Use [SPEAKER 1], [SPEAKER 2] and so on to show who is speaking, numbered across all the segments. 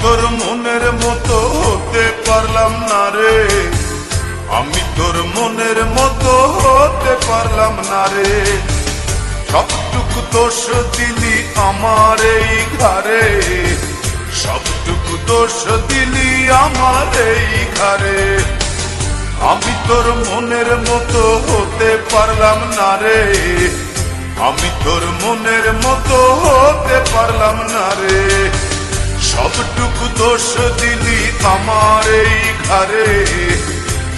[SPEAKER 1] তোর মনের মতো হতে পারলাম না রে, আমি তোর মনের মতো হতে পারলাম না রে। সবটুকু দোষ দিলি আমার এই ঘরে, সবটুকু দোষ দিলি আমার এই ঘরে। আমি তোর মনের মতো হতে পারলাম না রে, আমি তোর মনের মতো হতে পারলাম না রে। সবটুকু দোষ দিলি আমার এই ঘরে,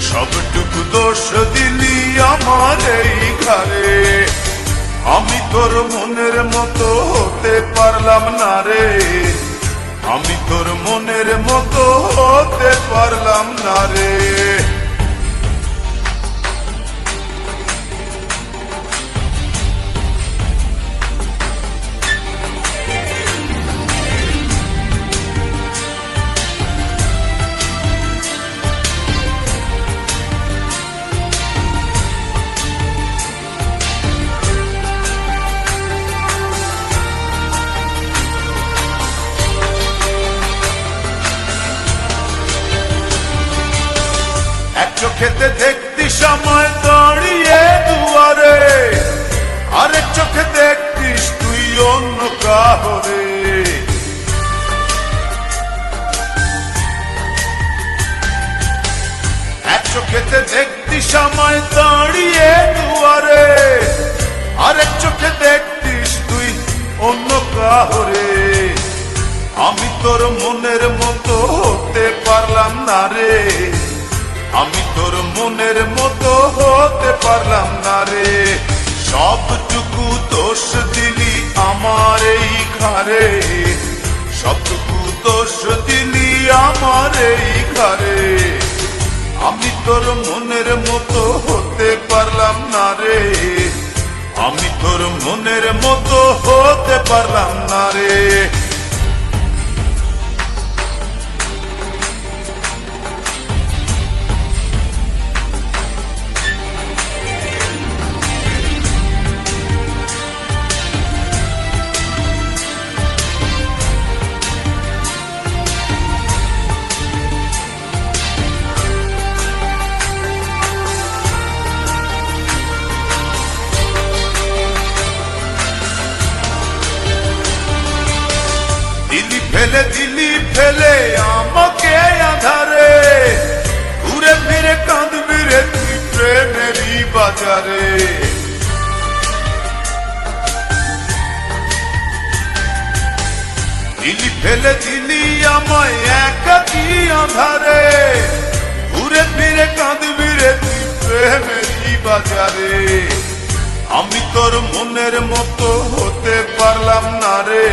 [SPEAKER 1] সবটুকু দোষ দিলি আমার এই ঘরে। আমি তোর মনের মতো হতে পারলাম না রে, আমি তোর মনের মতো হতে পারলাম না রে। চোখেতে দেখতি সময় দাঁড়িয়ে দুয়ারে, আরেক চোখে দেখতিস তুই অন্য কাহরে। এক চোখেতে দেখতি সময় দাঁড়িয়ে দুয়ারে, আরেক চোখে দেখতিস তুই অন্য কাহরে। আমি তোর মনের মতো হতে পারলাম না রে, আমি তোর মনের মতো হতে পারলাম না রে। সবটুকু দোষ দিলি আমার এই ঘরে, সবটুকু দোষ দিলি আমার এই ঘরে। আমি তোর মনের মতো হতে পারলাম না রে, আমি তোর মনের মতো হতে পারলাম না রে। দিলি ফেলে দিলি ফেলে আমাকে আধারে, ঘুরে ফিরে কাঁদবি রে তুই প্রেমেরই বাজারে। দিলি ফেলে দিলি আমায় একাকী আধারে, ঘুরে ফিরে কাঁদবি রে তুই প্রেমেরই বাজারে। আমি তোর মনের মতো হতে পারলাম না রে,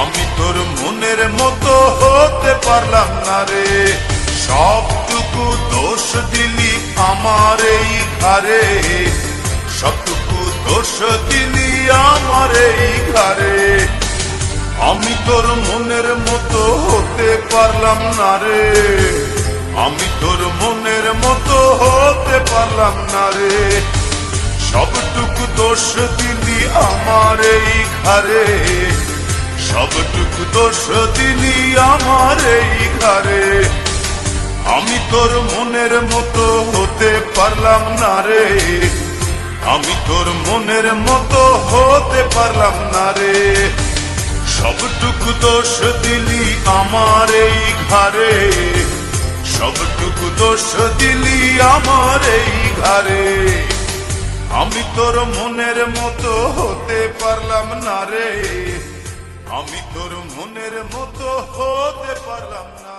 [SPEAKER 1] আমি তোর মনের মতো হতে পারলাম না রে। সবটুকু দোষ দিলি আমার এই ঘরে, সবটুকু দোষ দিলি আমার এই ঘরে। আমি তোর মনের মতো হতে পারলাম না রে, আমি তোর মনের মতো হতে পারলাম না রে। সবটুকু দোষ দিলি আমার এই ঘরে, সবটুকু দোষ দিলি আমার এই ঘরে। আমি তোর মনের মতো হতে পারলাম না রে, আমি তোর মনের মতো হতে পারলাম না রে। সবটুকু দোষ দিলি আমার এই ঘরে, সবটুকু দোষ দিলি আমার এই ঘরে। আমি তোর মনের মতো হতে পারলাম না রে, আমি তোর মনের মতো হতে পারলাম না।